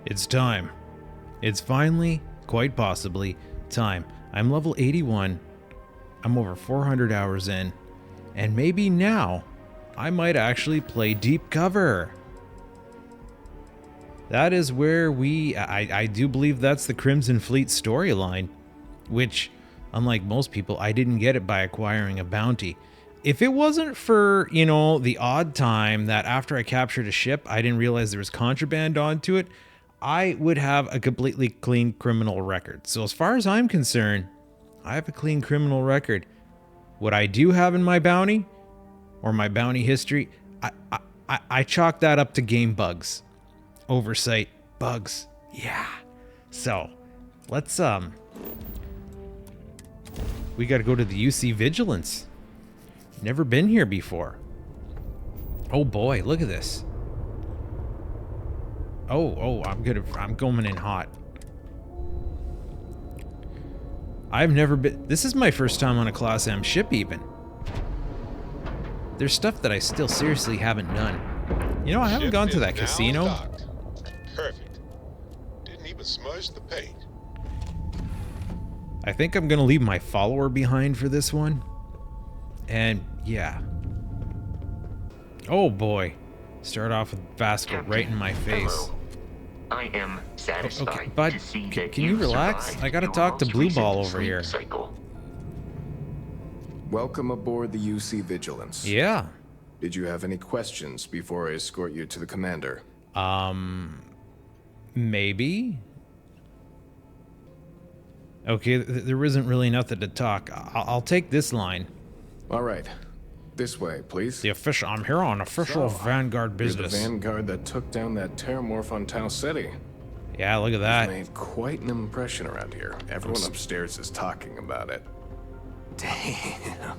It's time. It's finally, quite possibly, time. I'm level 81. I'm over 400 hours in. And maybe now, I might actually play deep cover. That is where I do believe that's the Crimson Fleet storyline. Which, unlike most people, I didn't get it by acquiring a bounty. If it wasn't for, you know, the odd time that after I captured a ship, I didn't realize there was contraband onto it, I would have a completely clean criminal record. So as far as I'm concerned, I have a clean criminal record. What I do have in my bounty, or my bounty history, I chalk that up to game bugs. Oversight, bugs, yeah. So, let's, we gotta go to the UC Vigilance. Never been here before. Oh boy, look at this. Oh, I'm going in hot. I've never been, this is my first time on a Class M ship even. There's stuff that I still seriously haven't done. You know, I haven't gone to that casino. Docked. Perfect. Didn't even smudge the paint. I think I'm gonna leave my follower behind for this one. And yeah. Oh boy. Start off with Vasco right in my face. Hello. I am satisfied Okay, bud, to see can that you you've relax? survived I gotta your talk to most Blue recent Ball over sleep here. cycle. Welcome aboard the UC Vigilance. Yeah. Did you have any questions before I escort you to the commander? Maybe? Okay, there isn't really nothing to talk. I'll take this line. All right. This way, please. I'm here on official Vanguard You're business. the Vanguard that took down that terramorph on Tau City. Yeah, look at that. Made quite an impression around here. Everyone upstairs is talking about it. Damn.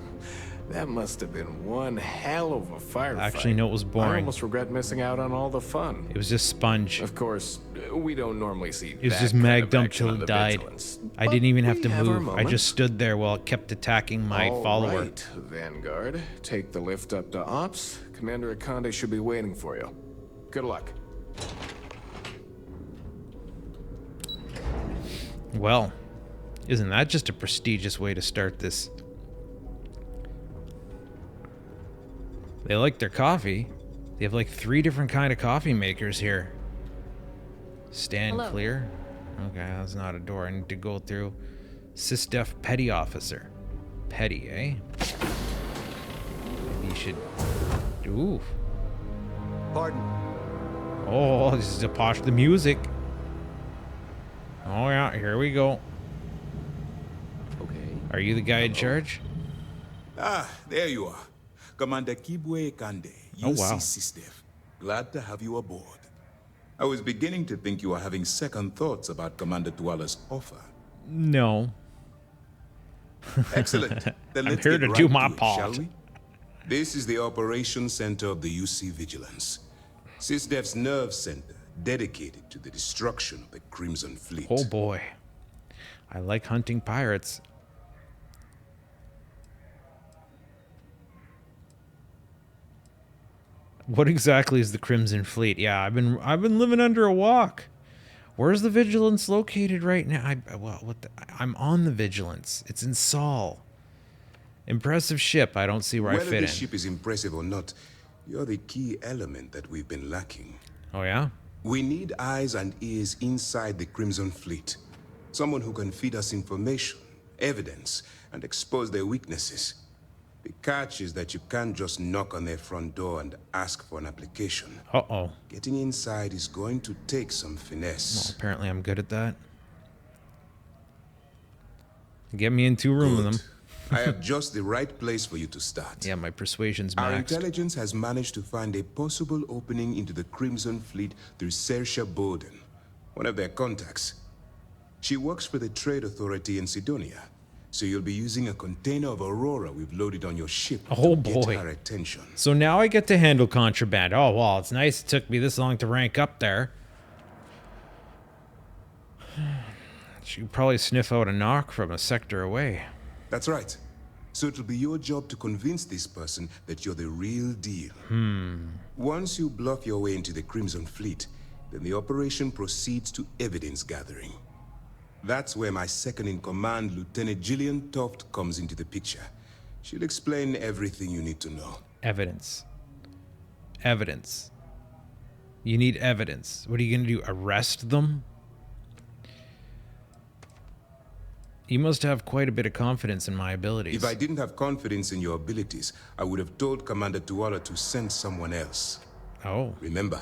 That must have been one hell of a firefight. Actually, no, it was I boring. almost regret missing out on all the fun. It was just Sponge. Of course, we don't normally see It was that just kind magged of up action till on he the died. Vigilance. I But didn't even have we to our move. I moments. just stood there while it kept attacking my All follower. right, Vanguard. Take the lift up to Ops. Commander Akande should be waiting for you. Good luck. Well, isn't that just a prestigious way to start this? They like their coffee. They have like 3 different kind of coffee makers here. Stand Hello. clear. Okay, that's not a door I need to go through. SysDef Petty Officer. Petty, eh? Maybe you should... Ooh. Pardon. Oh, this is to posh the music. Oh yeah, here we go. Okay. Are you the guy in charge? Ah, there you are. Commander Kibwe Kande, Oh, UC wow. SysDef. Glad to have you aboard. I was beginning to think you were having second thoughts about Commander Tuala's offer. No. Excellent. Then I'm let's here get to right do my it, part. shall we? This is the operations center of the UC Vigilance. SysDef's nerve center, dedicated to the destruction of the Crimson Fleet. Oh boy. I like hunting pirates. What exactly is the Crimson Fleet? Yeah, I've been living under a rock. Where's the Vigilance located right now? I'm on the Vigilance. It's in Saul. Impressive ship. I don't see where I Whether fit the in. ship is impressive or not, you're the key element that we've been lacking. Oh yeah? We need eyes and ears inside the Crimson Fleet. Someone who can feed us information, evidence, and expose their weaknesses. The catch is that you can't just knock on their front door and ask for an application. Uh-oh. Getting inside is going to take some Well, finesse. apparently I'm good at that. Get me in 2 rooms with them. Good. I have just the right place for you to start. Yeah, my persuasion's Our maxed. intelligence has managed to find a possible opening into the Crimson Fleet through Sersha Bowden, one of their contacts. She works for the Trade Authority in Sidonia, so you'll be using a container of Aurora we've loaded on your ship Oh, to boy. get her attention. So now I get to handle contraband. Oh, well, it's nice it took me this long to rank up there. She could probably sniff out a knock from a sector away. That's right. So it'll be your job to convince this person that you're the real deal. Once you bluff your way into the Crimson Fleet, then the operation proceeds to evidence gathering. That's where my second-in-command, Lieutenant Gillian Toft, comes into the picture. She'll explain everything you need to know. Evidence. Evidence. You need evidence. What are you going to do? Arrest them? You must have quite a bit of confidence in my abilities. If I didn't have confidence in your abilities, I would have told Commander Tuala to send someone else. Oh. Remember,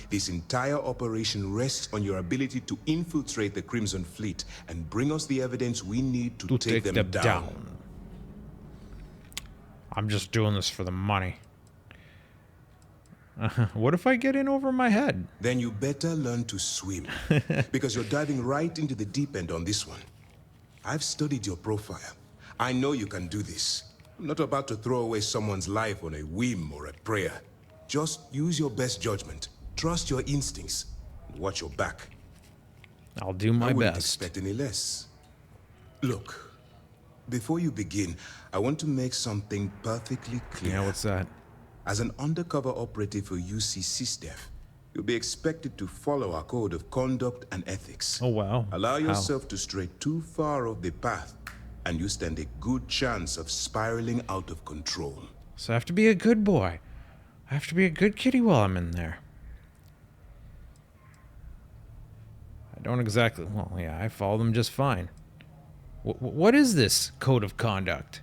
this entire operation rests on your ability to infiltrate the Crimson Fleet and bring us the evidence we need to take them down. I'm just doing this for the money. What if I get in over my head? Then you better learn to swim, because you're diving right into the deep end on this one. I've studied your profile. I know you can do this. I'm not about to throw away someone's life on a whim or a prayer. Just use your best judgment. Trust your instincts. And watch your back. I'll do my I wouldn't best. expect any less. Look, before you begin, I want to make something perfectly clear. Yeah, what's that? As an undercover operative for UC Sistef, you'll be expected to follow our code of conduct and ethics. Oh, wow. Allow yourself to stray too far off the path, and you stand a good chance of spiraling out of control. So I have to be a good boy. I have to be a good kitty while I'm in there. I don't exactly... Well, yeah, I follow them just fine. What is this code of conduct?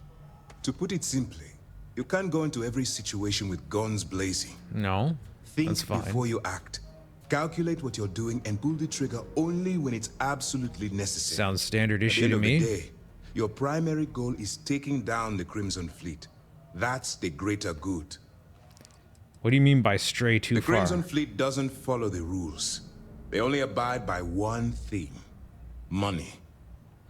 To put it simply, you can't go into every situation with guns blazing. No, Think that's fine. before you act. Calculate what you're doing and pull the trigger only when it's absolutely necessary. Sounds standard At the issue end to of me. the day, your primary goal is taking down the Crimson Fleet. That's the greater good. What do you mean by stray too The far? Crimson Fleet doesn't follow the rules. They only abide by one thing: money.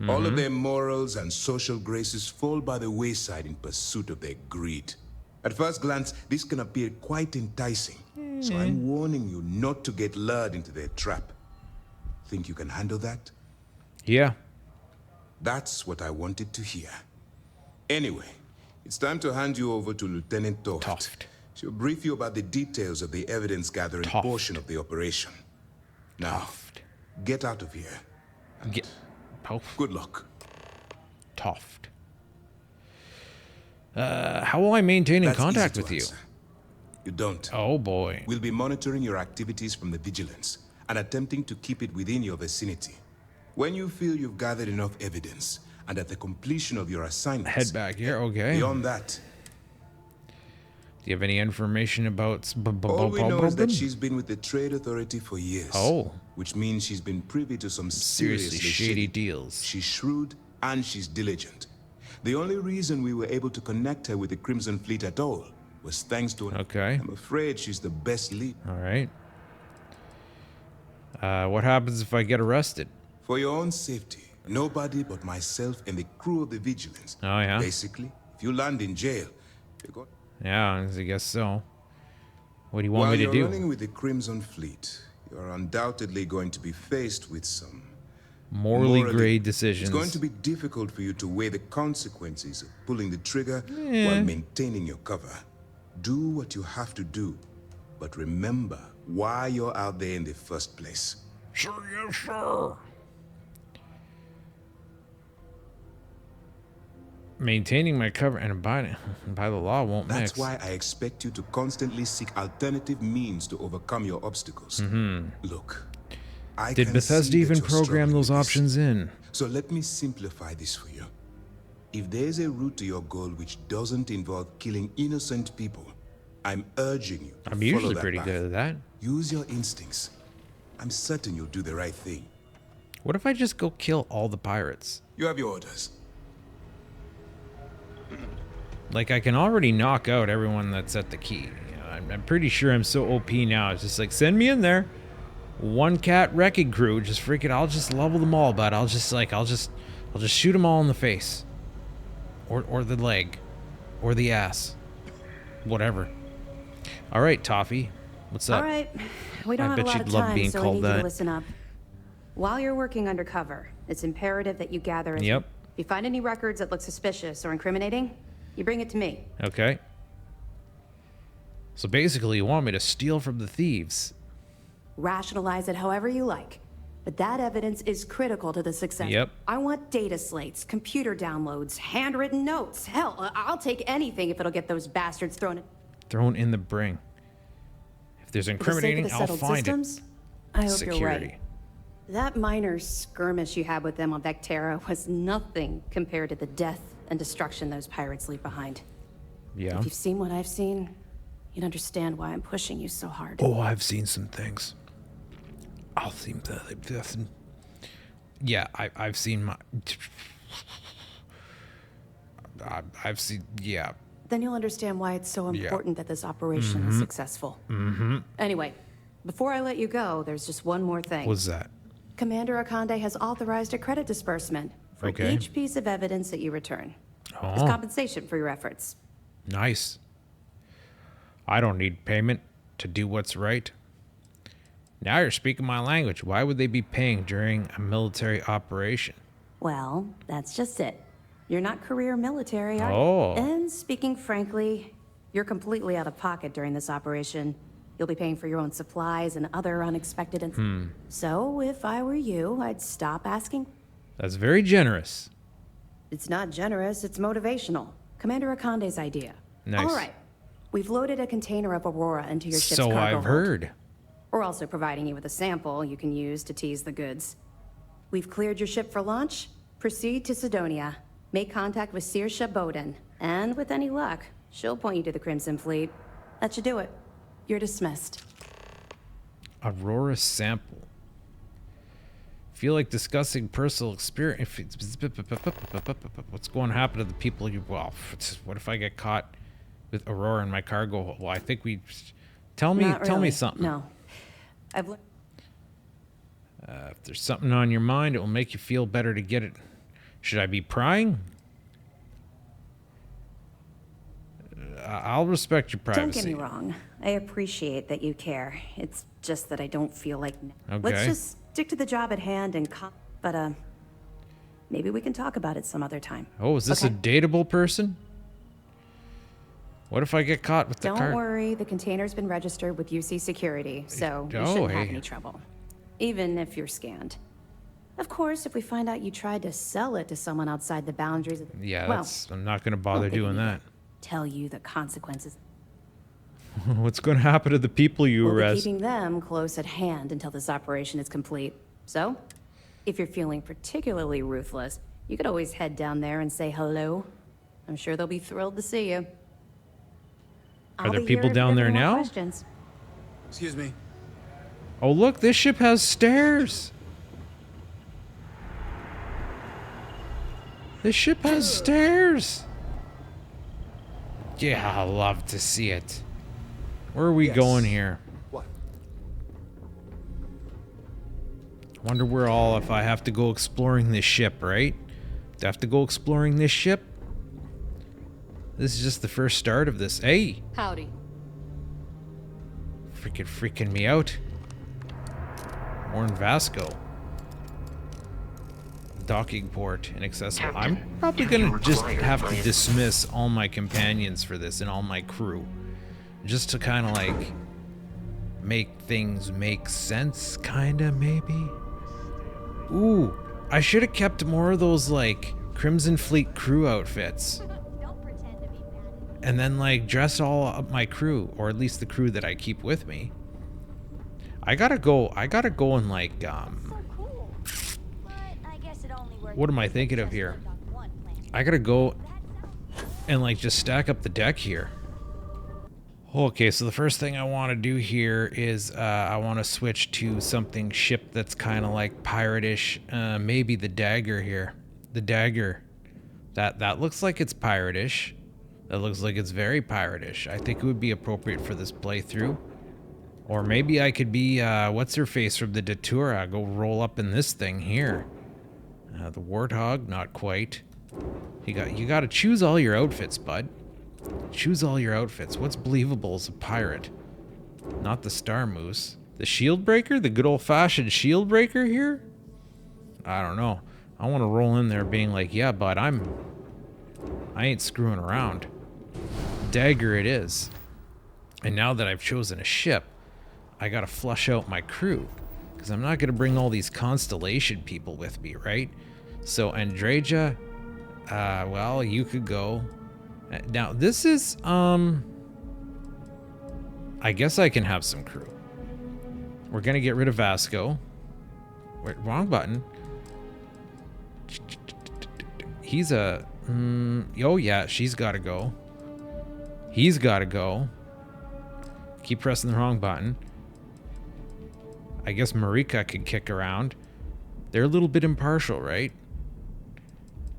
All of their morals and social graces fall by the wayside in pursuit of their greed. At first glance, this can appear quite enticing, so I'm warning you not to get lured into their trap. Think you can handle that? Yeah. That's what I wanted to hear. Anyway, it's time to hand you over to Lieutenant Toft. Toft. She'll brief you about the details of the evidence-gathering Toft. portion of the operation. Now, get out of here. Get... Oh, Good luck. Toft. How will I maintain in That's contact easy to with you? answer. You don't. Oh, boy. We'll be monitoring your activities from the vigilance and attempting to keep it within your vicinity. When you feel you've gathered enough evidence and at the completion of your assignments... Head back here, okay. Beyond that, Do you have any information about... all we know is that she's been with the Trade Authority for years. Oh. Which means she's been privy to some Seriously shady deals. She's shrewd and she's diligent. The only reason we were able to connect her with the Crimson Fleet at all was thanks to her. Okay. I'm afraid she's the best lead. All right. What happens if I get arrested? For your own safety, nobody but myself and the crew of the Vigilance. Oh, yeah? Basically, if you land in jail, you're going... Yeah, I guess so. What do you want While me to you're do? running with the Crimson Fleet, you're undoubtedly going to be faced with some Morally gray decisions. It's going to be difficult for you to weigh the consequences of pulling the trigger while maintaining your cover. Do what you have to do, but remember why you're out there in the first place. Sir, yes, sir. Maintaining my cover and abiding by the law won't That's mix. why I expect you to constantly seek alternative means to overcome your obstacles. Look, I Did can Bethesda see that even you're program struggling those with this. options in? So let me simplify this for you. If there's a route to your goal which doesn't involve killing innocent people, I'm urging you to I'm follow usually that pretty path. good at that. Use your instincts. I'm certain you'll do the right thing. What if I just go kill all the pirates? You have your orders. Like, I can already knock out everyone that's at the key. You know, I'm pretty sure I'm so OP now. It's just like, send me in there. One cat wrecking crew. Just freaking, I'll just level them all, but I'll just shoot them all in the face. Or the leg. Or the ass. Whatever. All right, Toffee. What's up? All right, we don't I have a bet lot you'd of love time, being so I called need you that. to listen up. While you're working undercover, it's imperative that you gather. Yep. If you find any records that look suspicious or incriminating, you bring it to me. Okay. So basically, you want me to steal from the thieves. Rationalize it however you like. But that evidence is critical to the success. Yep. I want data slates, computer downloads, handwritten notes. Hell, I'll take anything if it'll get those bastards Thrown in the bring. If there's For the sake of incriminating, the I'll settled find systems, it. I hope Security. you're right. That minor skirmish you had with them on Vectera was nothing compared to the death and destruction those pirates leave behind. Yeah. If you've seen what I've seen, you'd understand why I'm pushing you so hard. Oh, I've seen some things. I'll see the. Yeah, I've seen my. I've seen. Yeah. Then you'll understand why it's so important that this operation is successful. Anyway, before I let you go, there's just one more thing. What's that? Commander Akande has authorized a credit disbursement for Okay. each piece of evidence that you return. As Oh, compensation for your efforts. nice. I don't need payment to do what's right. Now you're speaking my language. Why would they be paying during a military operation? Well, that's just it. You're not career military, are Oh. you? And speaking frankly, you're completely out of pocket during this operation. You'll be paying for your own supplies and other unexpected... So, if I were you, I'd stop asking. That's very generous. It's not generous, it's motivational. Commander Akande's idea. Nice. All right. We've loaded a container of Aurora into your ship's So cargo I've hold. heard. We're also providing you with a sample you can use to tease the goods. We've cleared your ship for launch. Proceed to Sidonia. Make contact with Saoirse Bowden. And with any luck, she'll point you to the Crimson Fleet. That should do it. You're dismissed. Aurora sample. Feel like discussing personal experience. What's going to happen to the people you... Well, what if I get caught with Aurora in my cargo hold? Well, I think we... Tell me Not really. something. No. I've learned... If there's something on your mind, it will make you feel better to get it. Should I be prying? I'll respect your privacy. Don't get me wrong. I appreciate that you care. It's just that I don't feel like... Okay. Let's just stick to the job at hand and... But, maybe we can talk about it some other time. Oh, is this Okay. a dateable person? What if I get caught with the Don't card? worry, the container's been registered with UC Security, so you Oh, shouldn't have hey. any trouble. Even if you're scanned. Of course, if we find out you tried to sell it to someone outside the boundaries of... Yeah, well, I'm not going to bother doing that. tell you the consequences. What's going to happen to the people you We'll be arrest? keeping them close at hand until this operation is complete. So, if you're feeling particularly ruthless, you could always head down there and say hello. I'm sure they'll be thrilled to see you. Are there people down there now? Questions. Excuse me. Oh, look, this ship has stairs. This ship has stairs. Yeah, I love to see it. Where are we Yes. going here? What? Wonder where all if I have to go exploring this ship, right? Do I have to go exploring this ship? This is just the first start of this. Hey, Howdy. freaking me out. Warren Vasco. Docking port inaccessible. I'm probably gonna just have to dismiss all my companions for this and all my crew. Just to kind of like make things make sense, kinda, maybe. Ooh, I should have kept more of those like Crimson Fleet crew outfits. And then like dress all up my crew, or at least the crew that I keep with me. I gotta go and like what am I thinking of here? I gotta go and like just stack up the deck here. Okay, so the first thing I want to do here is I want to switch to something ship that's kind of like pirate-ish. Maybe the dagger here. The dagger. That looks like it's pirate-ish. That looks like it's very pirate-ish. I think it would be appropriate for this playthrough. Or maybe I could be, what's her face from the Datura? Go roll up in this thing here. The Warthog, not quite. You got to choose all your outfits, bud. Choose all your outfits. What's believable as a pirate? Not the Star Moose. The Shield Breaker? The good old-fashioned Shield Breaker here? I don't know. I want to roll in there being like, yeah, bud, I ain't screwing around. Dagger it is. And now that I've chosen a ship, I gotta flush out my crew. Because I'm not gonna bring all these Constellation people with me, right? So Andreja, well, you could go. Now, this is, I guess I can have some crew. We're gonna get rid of Vasco. Wait, wrong button. He's a, oh yeah, she's gotta go. He's gotta go. Keep pressing the wrong button. I guess Marika could kick around. They're a little bit impartial, right?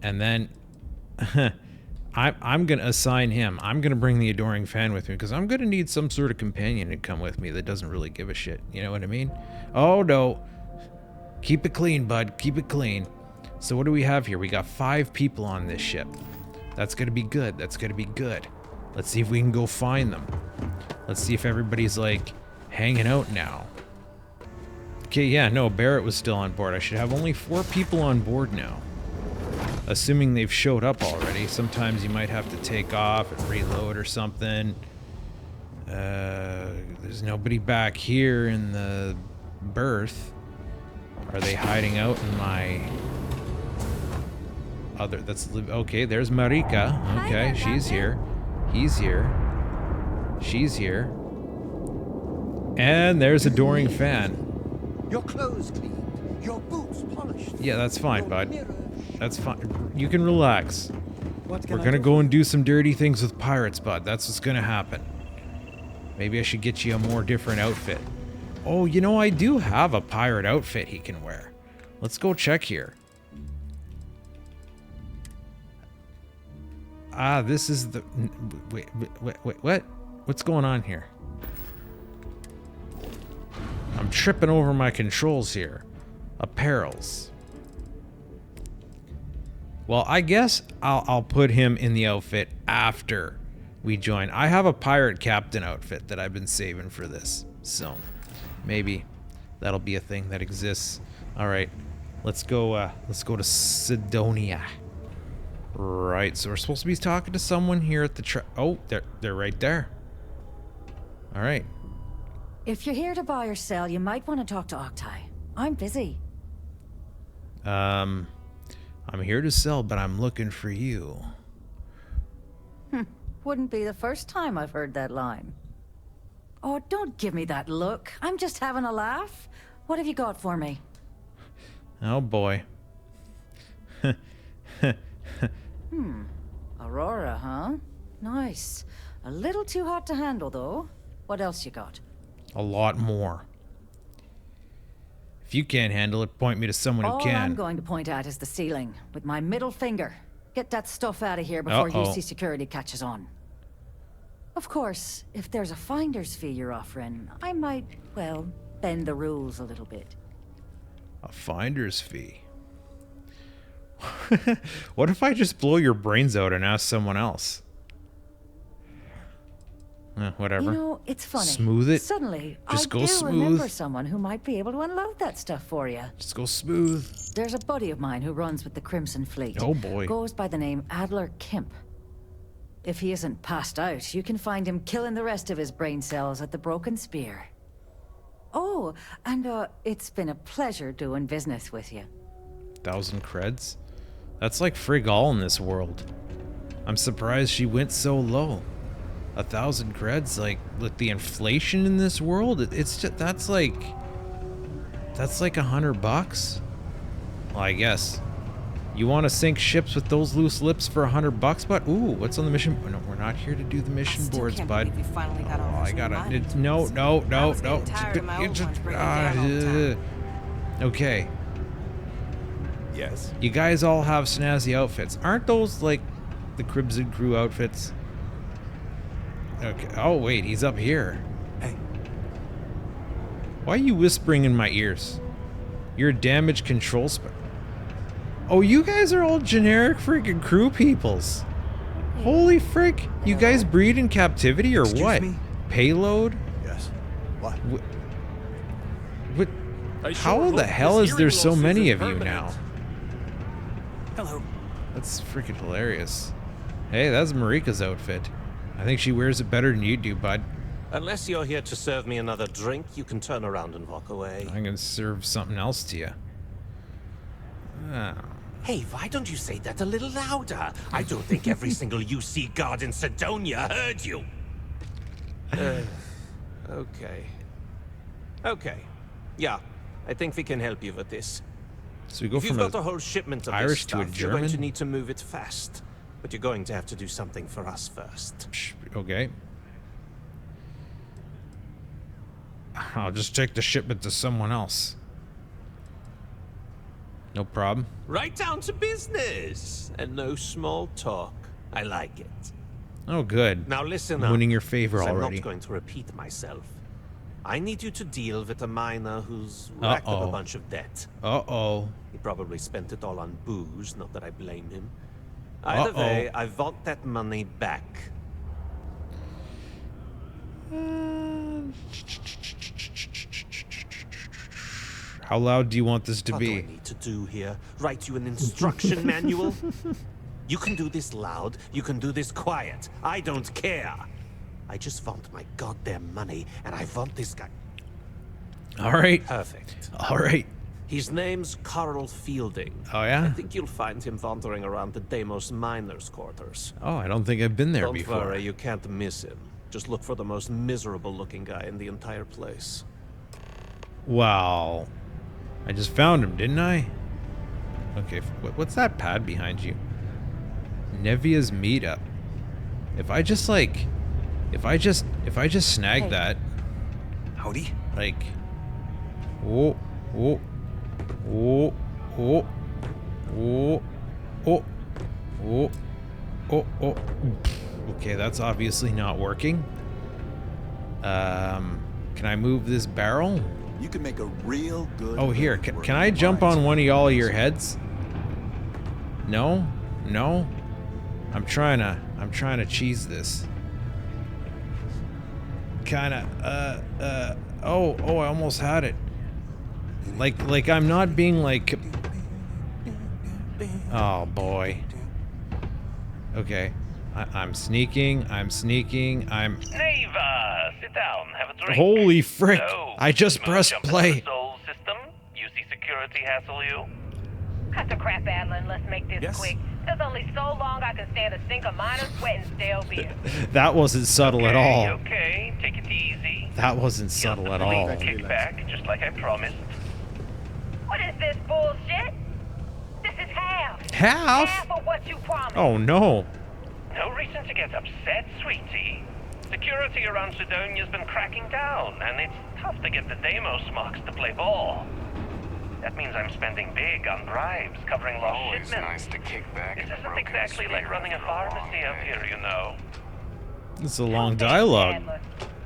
And then I'm gonna assign him. I'm gonna bring the Adoring Fan with me because I'm gonna need some sort of companion to come with me that doesn't really give a shit. You know what I mean? Oh no. Keep it clean, bud. Keep it clean. So what do we have here? We got 5 people on this ship. That's gonna be good. That's gonna be good. Let's see if we can go find them. Let's see if everybody's like hanging out now. Okay, yeah, no, Barrett was still on board. I should have only 4 people on board now. Assuming they've showed up already. Sometimes you might have to take off and reload or something. There's nobody back here in the berth. Are they hiding out in my other? That's okay. There's Marika. Okay, she's here. He's here. She's here. And there's Adoring Fan. Your clothes cleaned, your boots polished. Yeah, that's fine, your bud. mirror- That's fine. You can relax. What can We're I gonna do? go and do some dirty things with pirates, bud. That's what's gonna happen. Maybe I should get you a more different outfit. Oh, you know, I do have a pirate outfit he can wear. Let's go check here. Ah, this is the... Wait, what? What's going on here? I'm tripping over my controls here. Apparels. Well, I guess I'll put him in the outfit after we join. I have a pirate captain outfit that I've been saving for this. So, maybe that'll be a thing that exists. All right. Let's go to Sidonia. Right. So we're supposed to be talking to someone here at the oh, they're right there. All right. If you're here to buy or sell, you might want to talk to Octai. I'm busy. I'm here to sell, but I'm looking for you. Wouldn't be the first time I've heard that line. Oh, don't give me that look. I'm just having a laugh. What have you got for me? Oh boy. Aurora, huh? Nice. A little too hot to handle, though. What else you got? A lot more. If you can't handle it, point me to someone who All can. I'm going to point at is the ceiling, with my middle finger. Get that stuff out of here before UC security catches on. Of course, if there's a finder's fee you're offering, I might, well, bend the rules a little bit. A finder's fee? What if I just blow your brains out and ask someone else? Whatever. You know, it's funny. Smooth it. Suddenly, Just I go do smooth. remember someone who might be able to unload that stuff for you. Just go smooth. There's a buddy of mine who runs with the Crimson Fleet. Oh boy. Goes by the name Adler Kemp. If he isn't passed out, you can find him killing the rest of his brain cells at the Broken Spear. Oh, and it's been a pleasure doing business with you. 1,000 creds? That's like frig all in this world. I'm surprised she went so low. 1,000 creds, like with the inflation in this world, it's just that's like $100. Well, I guess you want to sink ships with those loose lips for $100, but ooh, what's on the mission? No, we're not here to do the mission boards, bud. No. Okay. Yes. You guys all have snazzy outfits. Aren't those like the Crimson Crew outfits? Okay. Oh, wait, he's up here. Hey. Why are you whispering in my ears? You're a damage control Oh, you guys are all generic freaking crew peoples. Holy frick. You guys breed in captivity or Excuse what? me? Payload? Yes. What? What? I How sure the hope hell this is there hearing so loss many isn't of you permanent. now? Hello. That's freaking hilarious. Hey, that's Marika's outfit. I think she wears it better than you do, bud. Unless you're here to serve me another drink, you can turn around and walk away. I'm gonna serve something else to you. Ah. Hey, why don't you say that a little louder? I don't think every single UC guard in Sidonia heard you. Okay. Okay. Yeah, I think we can help you with this. So we go If you've from got a whole shipment of Irish this to a stuff, you're going to German? need to move it fast. But you're going to have to do something for us first. Okay. I'll just take the shipment to someone else. No problem. Right down to business. And no small talk. I like it. Oh, good. Now listen I'm up. winning your favor 'cause I'm already. not going to repeat myself. I need you to deal with a miner who's racked up a bunch of debt. Uh-oh. He probably spent it all on booze, not that I blame him. Either way, I want that money back. How loud do you want this to What be? do I need to do here? Write you an instruction manual? You can do this loud, you can do this quiet. I don't care. I just want my goddamn money, and I want this guy. All right. Perfect. All right. His name's Carl Fielding. Oh, yeah? I think you'll find him wandering around the Deimos miners' quarters. Oh, I don't think I've been there Don't before. worry, you can't miss him. Just look for the most miserable-looking guy in the entire place. Wow. I just found him, didn't I? Okay, what's that pad behind you? Nevia's meetup. If I just like, if I just snag that. Howdy. Like, oh, oh, oh, oh, oh, oh, oh, oh, oh. Okay, that's obviously not working. Can I move this barrel? You can make a real good. Oh, here. living Can I working jump mines. on one of y'all of your heads? No? No? I'm trying to cheese this. Kinda, oh, I almost had it. Like I'm not being like... Oh, boy. Okay. I'm sneaking, I'm... Neva, sit down, have a drink. Holy frick! So, I just you wanna pressed jump into play. the Soul system? UC security hassle you? Cut the crap, Adlin. Let's make this quick. There's only so long I can stand a sink of minor sweat and stale beer. That wasn't subtle at all. Okay, take it easy. That wasn't subtle at all. Kickback, just like I promised. What is this bullshit? This is half. Half? Half of what you promised. Oh, no. No reason to get upset, sweetie. Security around Sidonia's been cracking down, and it's tough to get the Deimos marks to play ball. That means I'm spending big on bribes, covering lost Always shipments. nice to kick back This and isn't broken exactly like spirit running a after pharmacy long up day. here, you know. It's a long Thanks, dialogue. Adler.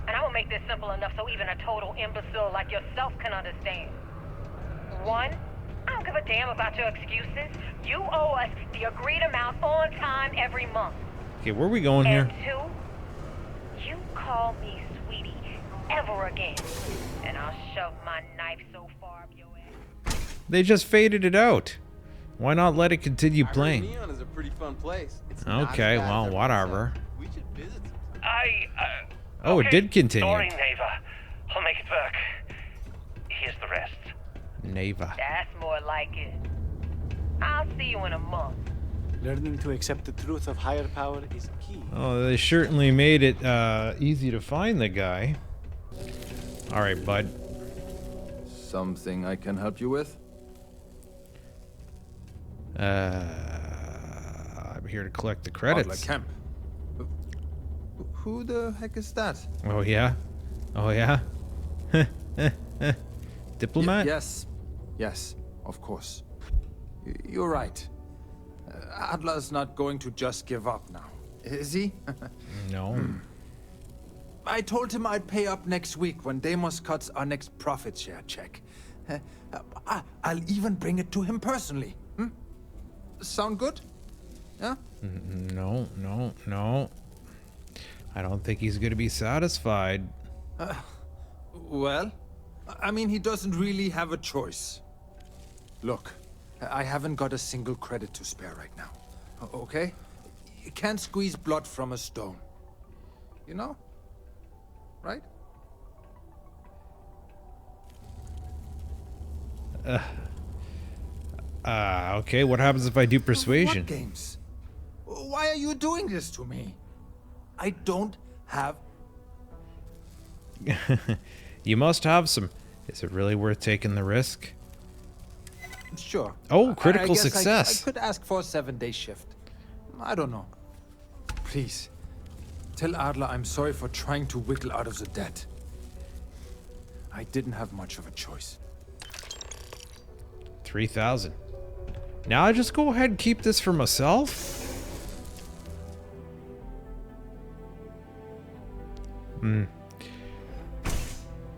And I will make this simple enough so even a total imbecile like yourself can understand. One, I don't give a damn about your excuses. You owe us the agreed amount on time every month. Okay, where are we going And here? two, you call me sweetie ever again, and I'll shove my knife so far up your ass. They just faded it out. Why not let it continue playing? Neon is a pretty fun place. It's Okay, well, whatever. We should visit. Oh, it did continue. Sorry, Neva. I'll make it work. Here's the rest. Neva. That's more like it. I'll see you in a month. Learning to accept the truth of higher power is key. Oh, they certainly made it easy to find the guy. All right, bud. Something I can help you with? I'm here to collect the credits. Adler Kemp. Who the heck is that? Oh yeah, oh yeah. Diplomat. Yes, yes, of course. You're right. Adler's not going to just give up now, is he? No. I told him I'd pay up next week when Deimos cuts our next profit share check. I'll even bring it to him personally. Sound good? Yeah? No. I don't think he's gonna be satisfied. Well, I mean, he doesn't really have a choice. Look, I haven't got a single credit to spare right now. Okay? You can't squeeze blood from a stone. You know? right? Okay, what happens if I do persuasion? What games? Why are you doing this to me? I don't have... You must have some. Is it really worth taking the risk? Sure. Oh, critical I guess success. I could ask for a 7-day shift. I don't know. Please, tell Adler I'm sorry for trying to wiggle out of the debt. I didn't have much of a choice. 3,000. Now I just go ahead and keep this for myself?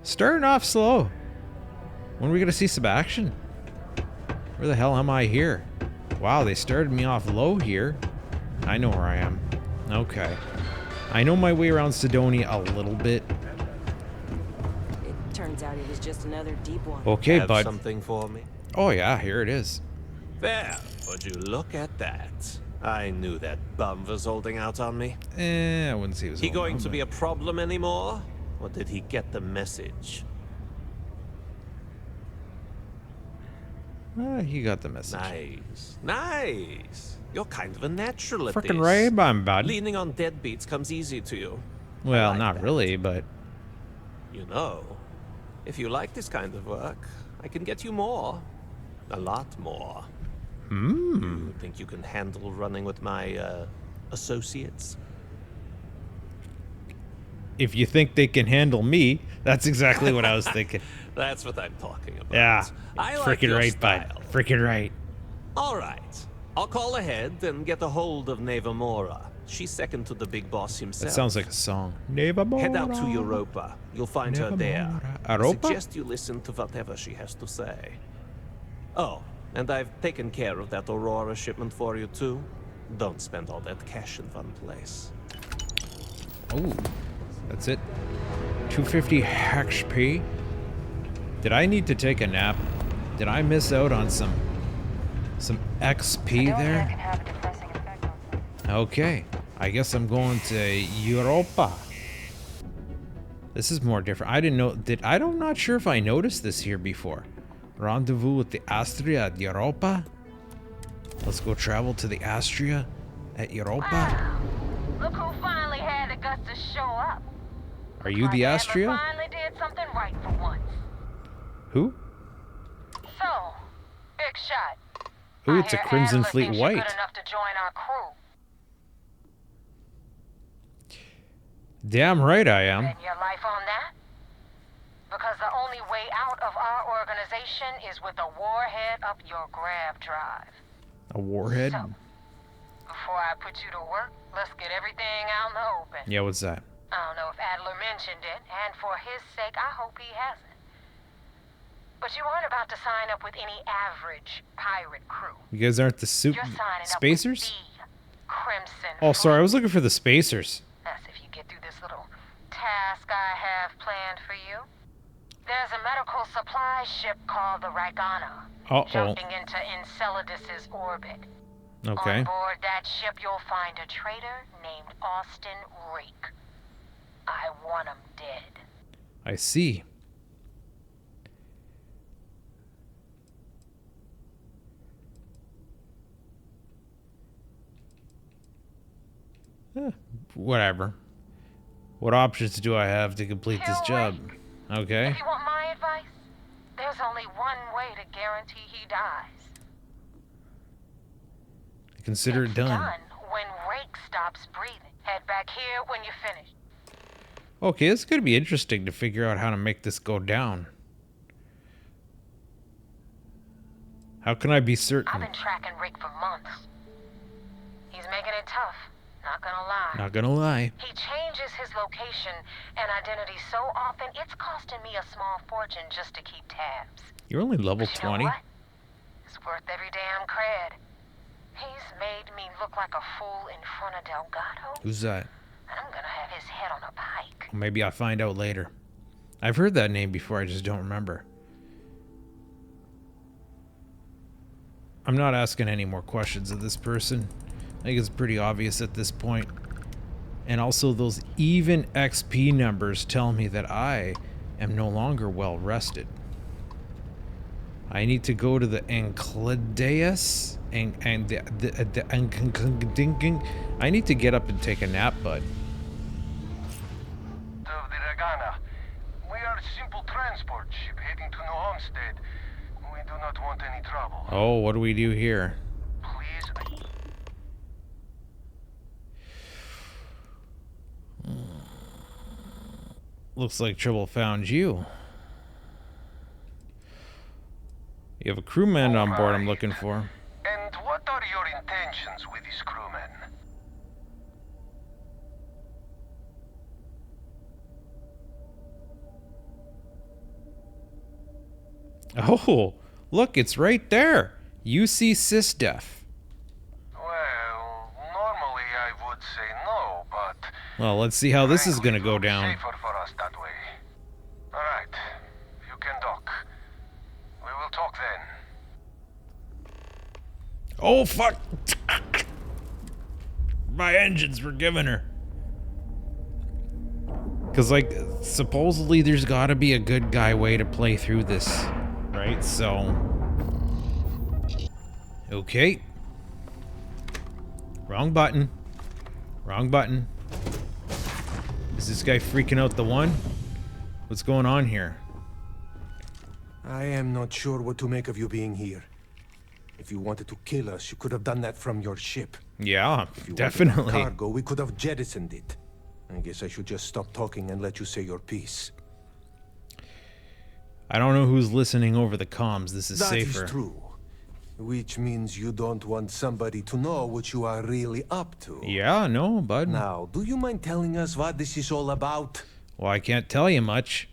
Starting off slow. When are we gonna see some action? Where the hell am I here? Wow, they started me off low here. I know where I am. Okay. I know my way around Sidonia a little bit. It turns out it was just another deep one. Okay, Have bud. something for me? Oh yeah, here it is. There, would you look at that? I knew that bum was holding out on me. I wouldn't say it was He all going wrong, to but- be a problem anymore? Or did he get the message? He got the message. Nice. Nice. You're kind of a natural at Frickin' this. right, bud. Leaning on deadbeats comes easy to you. Well, like not that. really, but... You know, if you like this kind of work, I can get you more. A lot more. You think you can handle running with my, associates? If you think they can handle me, that's exactly what I was thinking. That's what I'm talking about. Yeah. I like Frickin' your right, style. bud. Frickin' right. All right. I'll call ahead and get a hold of Neva Mora. She's second to the big boss himself. That sounds like a song. Neva Mora. Head out to Europa. You'll find her Neva there. Mora. I Europa? suggest you listen to whatever she has to say. Oh, and I've taken care of that Aurora shipment for you too. Don't spend all that cash in one place. Oh, that's it. 250 HP. Did I need to take a nap? Did I miss out on some XP there? Okay, I guess I'm going to Europa. This is more different. I didn't know. I'm not sure if I noticed this here before. Rendezvous with the Astria at Europa. Let's go travel to the Astria at Europa. Wow. Look who finally had the guts to show up. Are you the Adler Astria? finally did something right for once. Who? So, big shot. Ooh, it's a Crimson Adler Fleet thinks you're White. good enough to join our crew. Damn right I am. Bet your life on that? Because the only way out of our organization is with a warhead up your grab drive. A warhead? So, before I put you to work, let's get everything out in the open. Yeah, what's that? I don't know if Adler mentioned it, and for his sake, I hope he hasn't. But you aren't about to sign up with any average pirate crew. You guys aren't the You're signing Spacers? up with the Crimson Oh, sorry, I Fleet. was looking for the Spacers. That's if you get through this little task I have planned for you. There's a medical supply ship called the Ragana, jumping into Enceladus's orbit. Okay. On board that ship, you'll find a traitor named Austin Reek. I want him dead. I see. Whatever. What options do I have to complete this job? Okay. If you want my advice, there's only one way to guarantee he dies. Consider it done. Done when Rake stops breathing. Head back here when you're finished. Okay, it's going to be interesting to figure out how to make this go down. How can I be certain? I've been tracking Rick for months. He's making it tough, not gonna lie. Not gonna lie. He changes his location and identity so often, it's costing me a small fortune just to keep tabs. You're only level But you know 20. what? It's worth every damn cred. He's made me look like a fool in front of Delgado, Who's that? and I'm gonna have his head on a pike. Maybe I'll find out later. I've heard that name before, I just don't remember. I'm not asking any more questions of this person. I think it's pretty obvious at this point. And also those even XP numbers tell me that I am no longer well rested. I need to go to the Encladeus and I need to get up and take a nap, bud. Of the Regana. We are a simple transport ship heading to New Homestead. We do not want any trouble. Oh, what do we do here? Please. Looks like trouble found you. You have a crewman on board I'm looking for. And what are your intentions with this crewman? Oh, look, it's right there. UC Sysdef. Well, normally I would say no, but... Well, let's see how this is gonna go down. Safer for us that way. Alright, you can dock. We will talk then. Oh, fuck! My engines were giving her. Because, like, supposedly there's gotta be a good guy way to play through this, right? So... Okay. Wrong button. Wrong button. Is this guy freaking out the one? What's going on here? I am not sure what to make of you being here. If you wanted to kill us, you could have done that from your ship. Yeah, If you definitely. wanted cargo, we could have jettisoned it. I guess I should just stop talking and let you say your piece. I don't know who's listening over the comms. This is That safer. is true. Which means you don't want somebody to know what you are really up to. Yeah, no, bud. Now, do you mind telling us what this is all about? Well, I can't tell you much.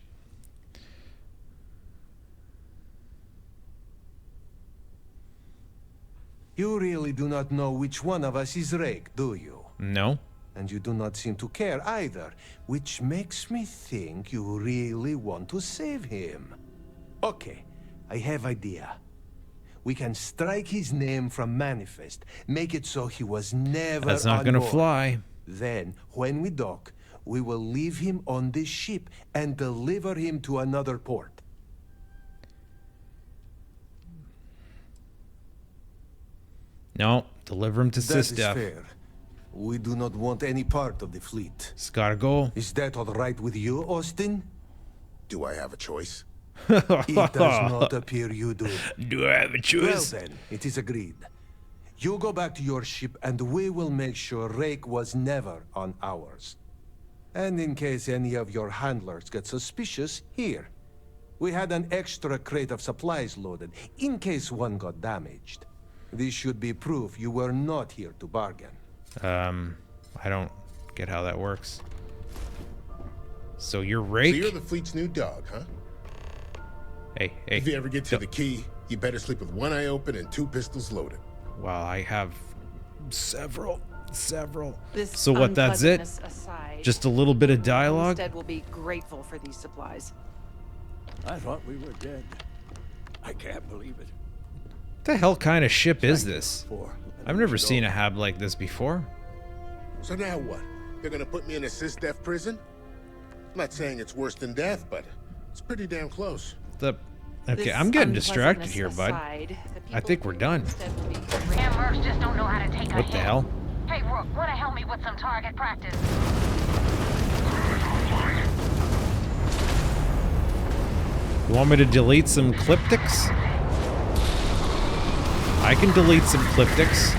You really do not know which one of us is Rake, do you? No. And you do not seem to care either, which makes me think you really want to save him. Okay, I have idea. We can strike his name from Manifest, make it so he was never That's not on gonna board. fly. Then, when we dock, we will leave him on this ship and deliver him to another port. No, deliver him to That is Sysdef. fair. We do not want any part of the fleet. It's gotta go. Is that all right with you, Austin? Do I have a choice? It does not appear you do. Do I have a choice? Well then, it is agreed. You go back to your ship and we will make sure Rake was never on ours. And in case any of your handlers get suspicious, here. We had an extra crate of supplies loaded, in case one got damaged. This should be proof you were not here to bargain. I don't get how that works. So you're Rake? So you're the fleet's new dog, huh? Hey. If you ever get to the key, you better sleep with one eye open and 2 pistols loaded. Well, I have several. This So what, that's it? unpleasantness aside, Just a little bit of dialogue? Instead, will be grateful for these supplies. I thought we were dead. I can't believe it. What the hell kind of ship is this? I've never seen a hab like this before. So now what? They're gonna put me in a Sysdef prison? I'm not saying it's worse than death, but it's pretty damn close. Okay, This I'm getting distracted unpleasantness here, bud. aside, the I think we're done. Damn mercs just don't know how to take a What the hit. hell? Hey, Rook, wanna help me with some target practice? You want me to delete some cliptics? I can delete some cliptics.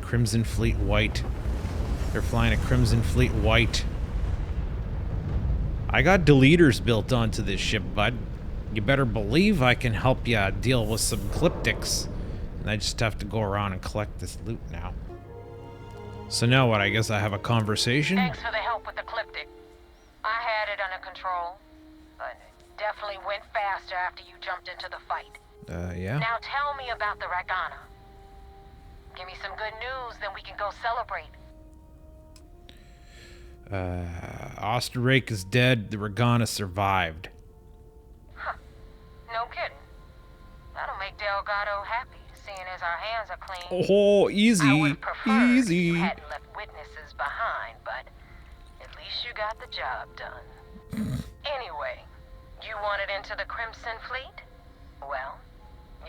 Crimson Fleet White. They're flying a Crimson Fleet White. I got deleters built onto this ship, bud. You better believe I can help ya deal with some cliptics. And I just have to go around and collect this loot now. So now what? I guess I have a conversation? Thanks for the help with the Cliptic. I had it under control, but it definitely went faster after you jumped into the fight. Yeah. Now tell me about the Ragana. Give me some good news, then we can go celebrate. Osterrake is dead. The Regana survived. No kidding. That'll make Delgado happy, seeing as our hands are clean. Oh, easy. I would prefer Easy. you hadn't left witnesses behind, but at least you got the job done. Anyway, you wanted into the Crimson Fleet? Well,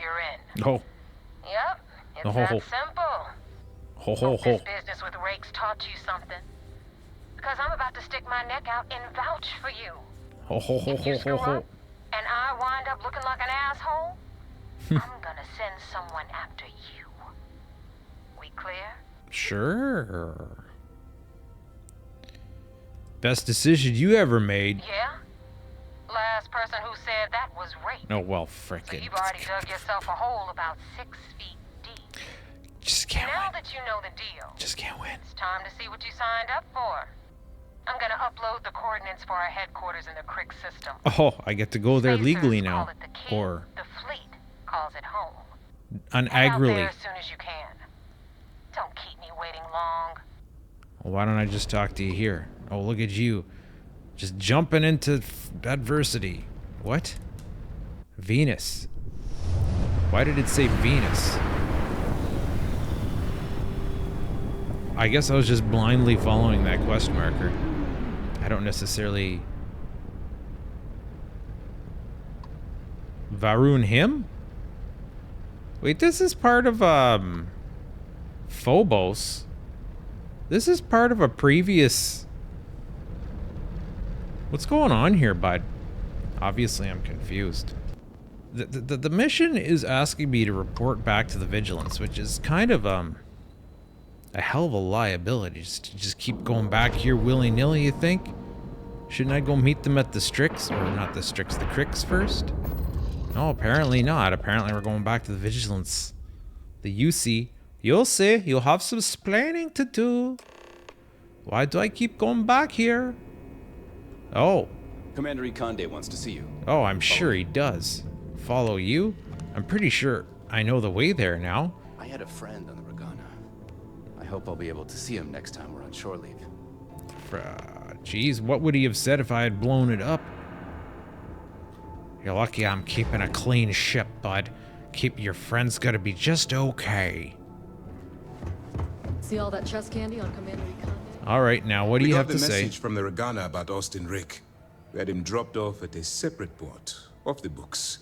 you're in. Oh. Yep, it's Oh, that ho, ho. simple. Ho, ho, Hope ho. this business with Rake's taught you something. Because I'm about to stick my neck out and vouch for you. Ho, ho, ho, If you ho, screw ho, ho. up and I wind up looking like an asshole, I'm gonna send someone after you. We clear? Sure. Best decision you ever made. Yeah? Last person who said that was Rake. Oh, well, So frickin'. you've already dug yourself a hole about 6 feet deep. Just can't Now that you know the deal, Just can't win. it's time to see what you signed up for. I'm gonna upload the coordinates for our headquarters in the Crick system. Oh, I get to go there Spacers legally call now. it the key. Or The fleet calls it home. an Head out there agrily. as soon as you can. Don't keep me waiting long. Well, why don't I just talk to you here? Oh, look at you. Just jumping into adversity. What? Venus. Why did it say Venus? I guess I was just blindly following that quest marker. I don't necessarily... Varun him? Wait, this is part of, Phobos. This is part of a previous... What's going on here, bud? Obviously, I'm confused. The mission is asking me to report back to the Vigilance, which is kind of, a hell of a liability. Just keep going back here willy-nilly, you think? Shouldn't I go meet them at the Strix? Or not the Strix, the Cricks first? No, apparently not. Apparently we're going back to the Vigilance. The UC. You'll see. You'll have some explaining to do. Why do I keep going back here? Oh. Commander Ikonde wants to see you. Oh, I'm sure he does. Follow you? I'm pretty sure I know the way there now. I had a friend on the Regana. I hope I'll be able to see him next time we're on shore leave. Jeez, what would he have said if I had blown it up? You're lucky I'm keeping a clean ship, bud. Keep your friends gotta be just okay. See all that chest candy on Commander Ikonde? All right, now what do you have to We got the say? message from the Regana about Austin Rick. We had him dropped off at a separate port, off the books.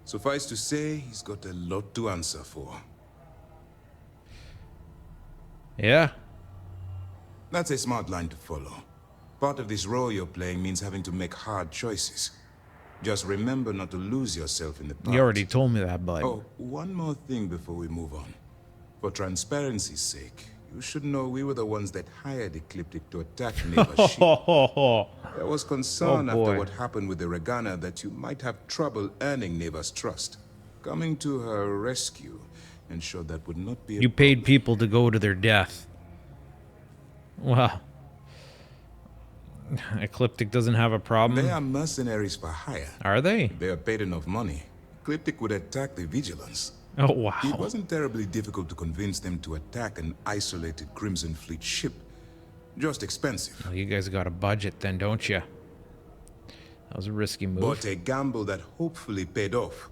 Suffice to say, he's got a lot to answer for. Yeah. That's a smart line to follow. Part of this role you're playing means having to make hard choices. Just remember not to lose yourself in the part. You already told me that, bud. Oh, one more thing before we move on. For transparency's sake, you should know we were the ones that hired Ecliptic to attack Neva's ship. There was concern after what happened with the Regana that you might have trouble earning Neva's trust. Coming to her rescue ensured that would not be a You paid people to go to their death. Well, Ecliptic doesn't have a problem. They are mercenaries for hire. Are they? If they are paid enough money, Ecliptic would attack the Vigilance. Oh, wow. It wasn't terribly difficult to convince them to attack an isolated Crimson Fleet ship. Just expensive. Well, you guys got a budget then, don't you? That was a risky move. But a gamble that hopefully paid off.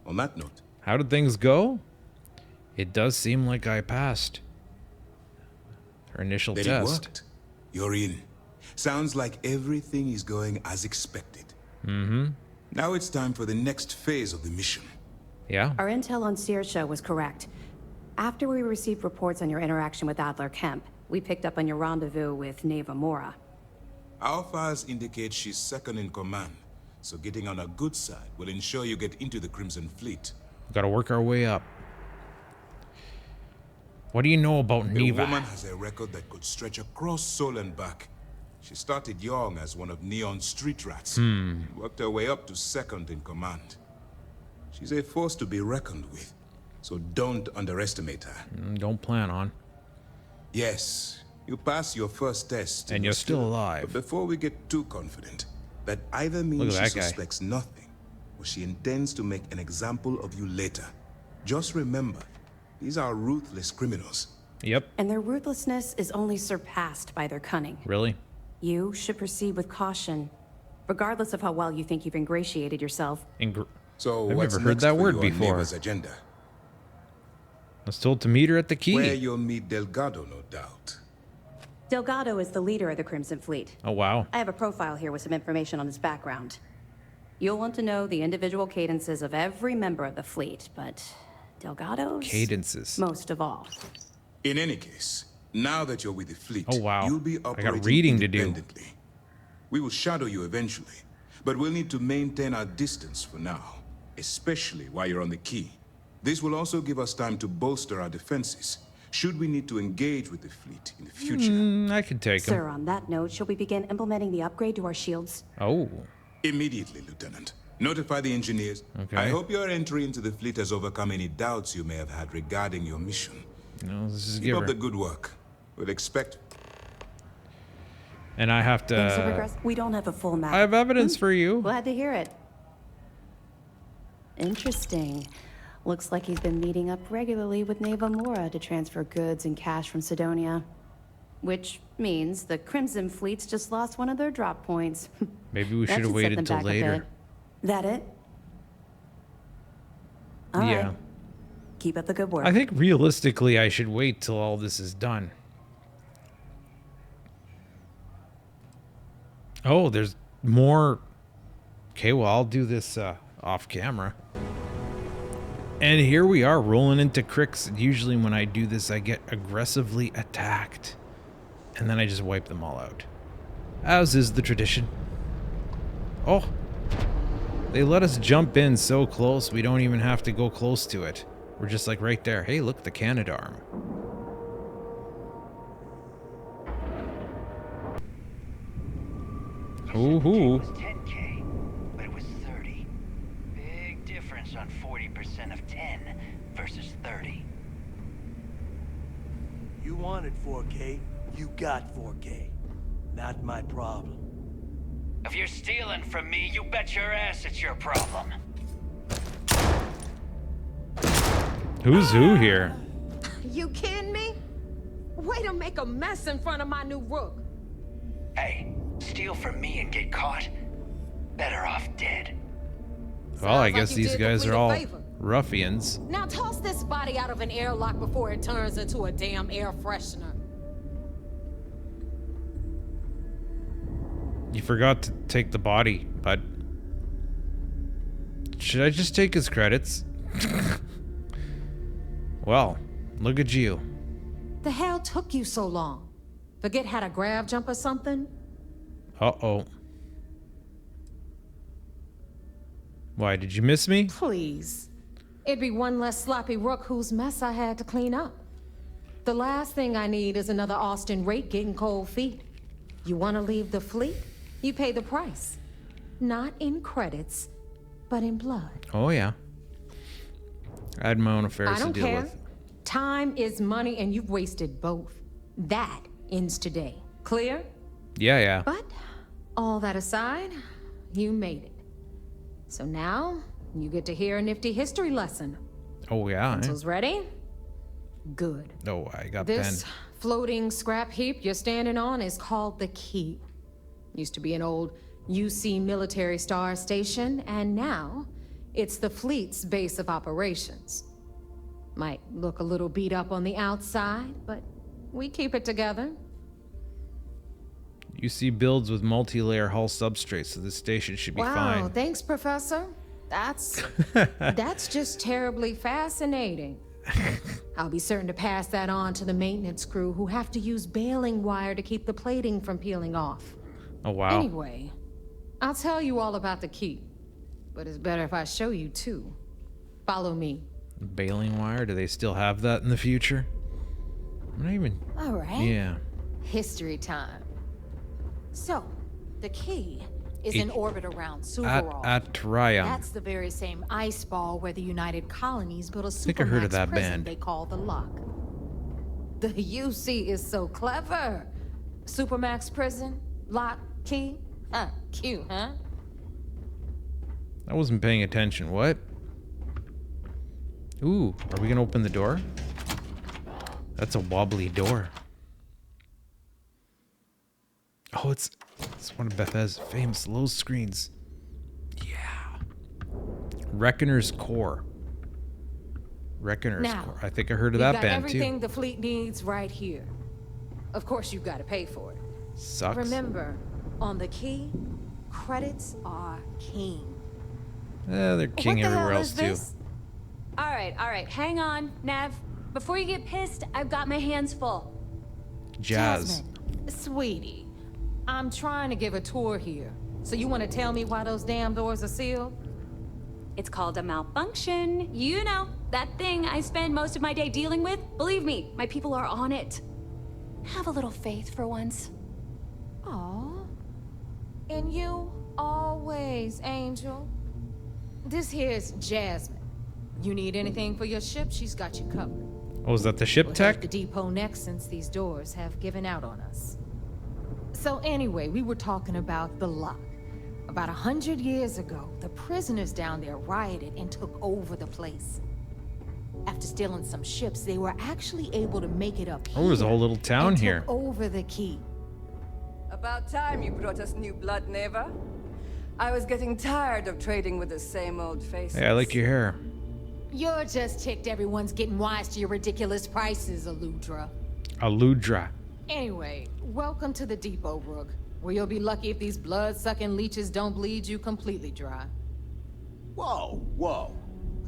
On that note, how did things go? It does seem like I passed her initial then test. it worked. You're in. Sounds like everything is going as expected. Mm-hmm. Now it's time for the next phase of the mission. Yeah? Our intel on Searsha was correct. After we received reports on your interaction with Adler Kemp, we picked up on your rendezvous with Neva Mora. Our files indicate she's second in command, so getting on her good side will ensure you get into the Crimson Fleet. Gotta work our way up. What do you know about The Neva? woman has a record that could stretch across Sol and back. She started young as one of Neon's street rats. Worked her way up to second in command. She's a force to be reckoned with, so don't underestimate her. Don't plan on. Yes, you pass your first test. And you're still alive. But before we get too confident, that either means she that guy. suspects nothing, or she intends to make an example of you later. Just remember, these are ruthless criminals. Yep. And their ruthlessness is only surpassed by their cunning. Really? You should proceed with caution, regardless of how well you think you've ingratiated yourself. So I've what's never heard next that for word you on before. Neva's agenda? I was told to meet her at the key. Where you'll meet Delgado, no doubt. Delgado is the leader of the Crimson Fleet. Oh, wow. I have a profile here with some information on his background. You'll want to know the individual cadences of every member of the fleet, but Delgado's... Cadences. most of all. In any case, now that you're with the fleet, Oh, wow. you'll be I operating got reading to do. independently. We will shadow you eventually, but we'll need to maintain our distance for now, especially while you're on the key. This will also give us time to bolster our defenses, should we need to engage with the fleet in the future. I could take him. Sir, on that note, shall we begin implementing the upgrade to our shields? Oh. Immediately, Lieutenant. Notify the engineers. Okay. I hope your entry into the fleet has overcome any doubts you may have had regarding your mission. No, this is Keep up giver. the good work. We'll expect. And I have Things have to... progressed. We don't have a full map. I have evidence for you. Glad to hear it. Interesting. Looks like he's been meeting up regularly with Neva Mora to transfer goods and cash from Sidonia. Which means the Crimson Fleet's just lost one of their drop points. Maybe we That should have set waited them till back a later. bit. That it? All right. Yeah. Keep up the good work. I think realistically I should wait till all this is done. Oh, there's more. Okay, well, I'll do this off camera. And here we are rolling into cricks. Usually when I do this, I get aggressively attacked. And then I just wipe them all out. As is the tradition. Oh. They let us jump in so close, we don't even have to go close to it. We're just like right there. Hey, look, the Canadarm. Ooh. 10K, but it was 30. Big difference on 40% of 10 versus 30. You wanted 4K, you got 4K. Not my problem. If you're stealing from me, you bet your ass it's your problem. Who's who here? You kidding me? Way to make a mess in front of my new rook. Hey, steal from me and get caught? Better off dead. Well, I Sounds like guess you these did guys complete are a all favor. ruffians. Now toss this body out of an airlock before it turns into a damn air freshener. You forgot to take the body, bud. Should I just take his credits? Well, look at you. The hell took you so long? Forget how to grab jump or something? Uh-oh. Why, did you miss me? Please. It'd be one less sloppy rook whose mess I had to clean up. The last thing I need is another Austin rake getting cold feet. You want to leave the fleet? You pay the price. Not in credits, but in blood. Oh, yeah. I had my own affairs I to don't deal care. with. Time is money, and you've wasted both. That ends today. Clear? Yeah. But all that aside, you made it. So now you get to hear a nifty history lesson. Oh, yeah. Pencils ready? Good. Oh, I got This pen. floating scrap heap you're standing on is called the Key. Used to be an old UC military star station, and now it's the fleet's base of operations. Might look a little beat up on the outside, but we keep it together. UC builds with multi-layer hull substrates, so this station should be Wow, fine. thanks, Professor. That's just terribly fascinating. I'll be certain to pass that on to the maintenance crew who have to use baling wire to keep the plating from peeling off. Oh, wow. Anyway, I'll tell you all about the key, but it's better if I show you too. Follow me. Baling wire? Do they still have that in the future? I'm not even... All right. Yeah. History time. So, the key is in orbit around Suvorov. At Trium. That's the very same ice ball where the United Colonies built a think I heard of supermax that prison band. they call the Lock. The UC is so clever. Supermax prison, lock, key. Huh, cute, huh? I wasn't paying attention. What? Ooh, are we gonna open the door? That's a wobbly door. Oh, it's one of Bethesda's famous low screens. Yeah. Reckoner's Core. Reckoner's Core. I think I heard of that band too. Everything the fleet needs right here. Of course, you've got to pay for it. Sucks. Remember, on the key, credits are king. They're king everywhere else too. All right, hang on, Nav. Before you get pissed, I've got my hands full. Jazz. Jasmine, sweetie, I'm trying to give a tour here. So you want to tell me why those damn doors are sealed? It's called a malfunction. You know, that thing I spend most of my day dealing with. Believe me, my people are on it. Have a little faith for once. Aw. And you always, Angel. This here's Jasmine. You need anything for your ship, she's got you covered. Oh, is that the ship We'll tech? head to the depot next since these doors have given out on us. So anyway, we were talking about the lock. About 100 years ago, the prisoners down there rioted and took over the place. After stealing some ships, they were actually able to make it up here. Oh, there's a whole little town and here. took over the key. About time you brought us new blood, Neva. I was getting tired of trading with the same old faces. Hey, I like your hair. You're just ticked everyone's getting wise to your ridiculous prices, Aludra. Aludra. Anyway, welcome to the depot, Rook, where you'll be lucky if these blood-sucking leeches don't bleed you completely dry. Whoa, whoa.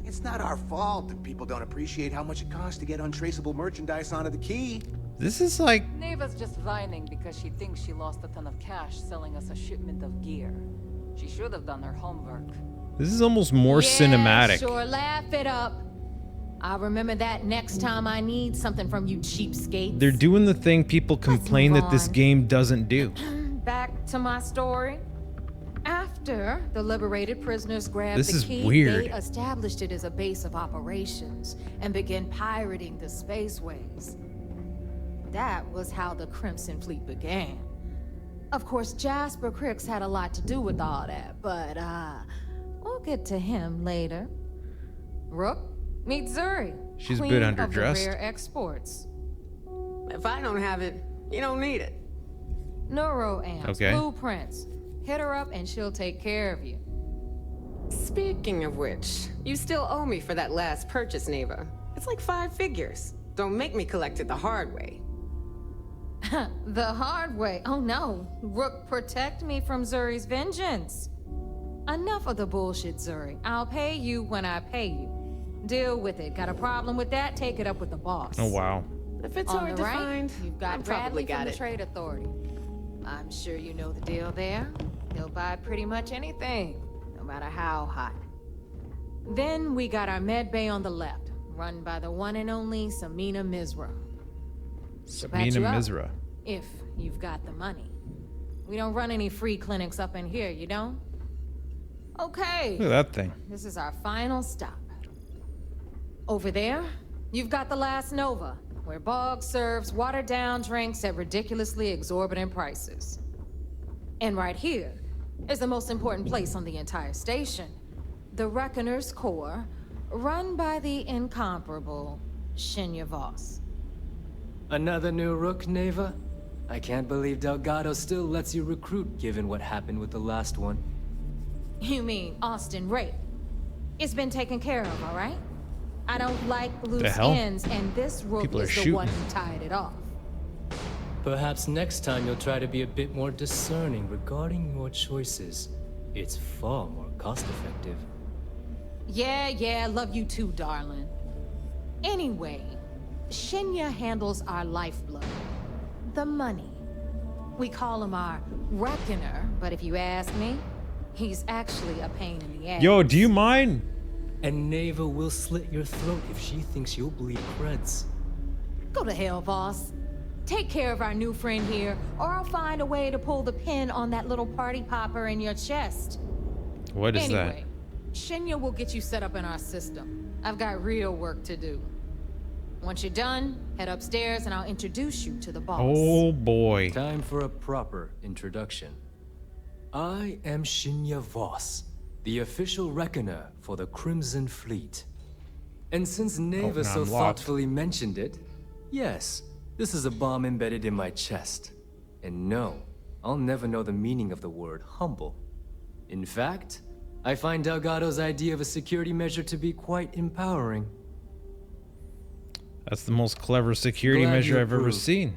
It's not our fault that people don't appreciate how much it costs to get untraceable merchandise onto the key. This is like... Neva's just whining because she thinks she lost a ton of cash selling us a shipment of gear. She should have done her homework. This is almost more cinematic. Sure, laugh it up. I'll remember that next time I need something from you cheapskates. They're doing the thing people complain that this game doesn't do. Back to my story. After the liberated prisoners grabbed This the is key, weird. they established it as a base of operations and began pirating the spaceways. That was how the Crimson Fleet began. Of course, Jasper Cricks had a lot to do with all that, but we'll get to him later. Rook, meet Zuri. She's a queen bit of the underdressed. rare exports. If I don't have it, you don't need it. Neuroamps, Okay. blueprints. Hit her up and she'll take care of you. Speaking of which, you still owe me for that last purchase, Neva. It's like 5 figures. Don't make me collect it the hard way. The hard way. Oh no. Rook, protect me from Zuri's vengeance. Enough of the bullshit, Zuri. I'll pay you when I pay you. Deal with it. Got a problem with that? Take it up with the boss. Oh, wow. If it's On hard the to right, find, you've got I probably Bradley got from the it. Trade Authority. I'm sure you know the deal there. He'll buy pretty much anything, no matter how hot. Then we got our med bay on the left, run by the one and only Samina Mizra. Patch you Samina up, Mizra. if you've got the money. We don't run any free clinics up in here, you don't? Okay. Look at that thing. This is our final stop. Over there, you've got the Last Nova, where Bog serves watered-down drinks at ridiculously exorbitant prices. And right here is the most important place on the entire station, the Reckoner's Core, run by the incomparable Shinya Voss. Another new Rook, Neva? I can't believe Delgado still lets you recruit given what happened with the last one. You mean Austin Rape? It's been taken care of, all right? I don't like loose hell? ends, and this Rook People are is the shooting. one who tied it off. Perhaps next time you'll try to be a bit more discerning regarding your choices. It's far more cost-effective. Yeah, love you too, darling. Anyway, Shinya handles our lifeblood. The money. We call him our Reckoner, but if you ask me, he's actually a pain in the ass. Yo, do you mind? And Neva will slit your throat if she thinks you'll bleed creds. Go to hell, boss. Take care of our new friend here, or I'll find a way to pull the pin on that little party popper in your chest. What is Anyway, Shinya will get you set up in our system. I've got real work to do. Once you're done, head upstairs and I'll introduce you to the boss. Oh boy. Time for a proper introduction. I am Shinya Voss, the official reckoner for the Crimson Fleet. And since Neva now so I'm locked. thoughtfully mentioned it, yes, this is a bomb embedded in my chest. And no, I'll never know the meaning of the word humble. In fact, I find Delgado's idea of a security measure to be quite empowering. That's the most clever security Glad measure you I've ever approve. seen.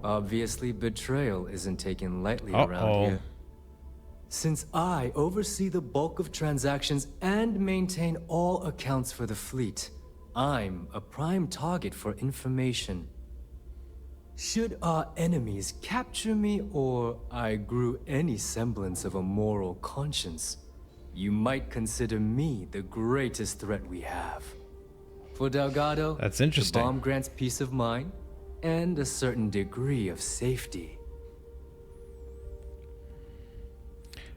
Obviously, betrayal isn't taken lightly around here. Since I oversee the bulk of transactions and maintain all accounts for the fleet, I'm a prime target for information. Should our enemies capture me or I grew any semblance of a moral conscience, you might consider me the greatest threat we have. For Delgado, that's interesting. The bomb grants peace of mind and a certain degree of safety.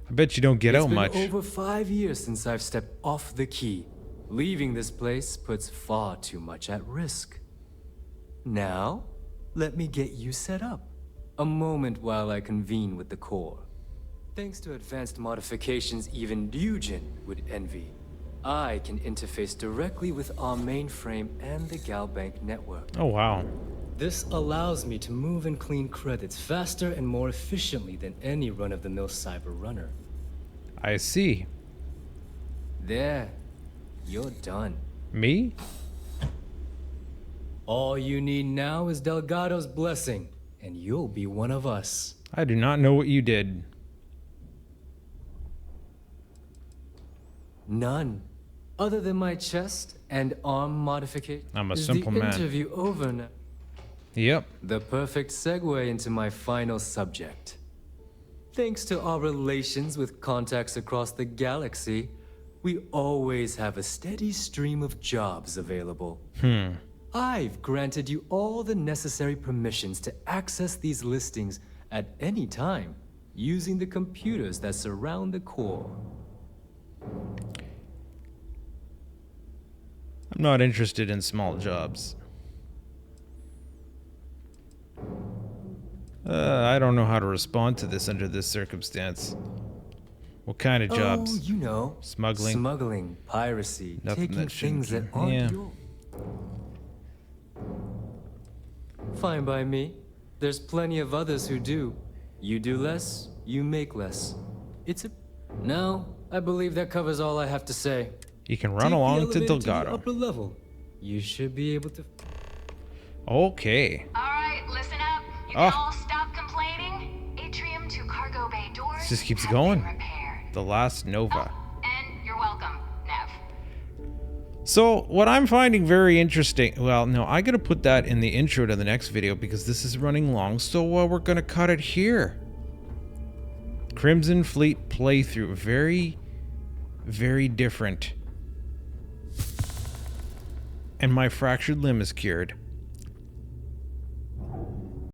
I bet you don't get out much. It's been over 5 years since I've stepped off the key. Leaving this place puts far too much at risk. Now, let me get you set up. A moment while I convene with the core. Thanks to advanced modifications even Ryujin would envy, I can interface directly with our mainframe and the Galbank network. Oh, wow. This allows me to move and clean credits faster and more efficiently than any run-of-the-mill cyber runner. I see. There. You're done. Me? All you need now is Delgado's blessing, and you'll be one of us. I do not know what you did. None. Other than my chest and arm modification. I'm a simple man. Is the interview over now? Yep. The perfect segue into my final subject. Thanks to our relations with contacts across the galaxy, we always have a steady stream of jobs available. I've granted you all the necessary permissions to access these listings at any time, using the computers that surround the core. I'm not interested in small jobs. I don't know how to respond to this under this circumstance. What kind of jobs? Oh, you know. Smuggling. Smuggling, piracy, Nothing taking that things that shouldn't- aren't yeah. yours. Fine by me. There's plenty of others who do. You do less, you make less. It's a... No, I believe that covers all I have to say. You can run along to Take the elevator Delgado. the upper level. You should be able to... Okay. Alright, listen up. You can all stop complaining. Atrium to cargo bay doors. This just keeps have going. been repaired. The last Nova. And you're welcome, Nev. So, what I'm finding very interesting... Well, no, I gotta put that in the intro to the next video because this is running long, so we're gonna cut it here. Crimson Fleet playthrough. Very, very different. And my fractured limb is cured.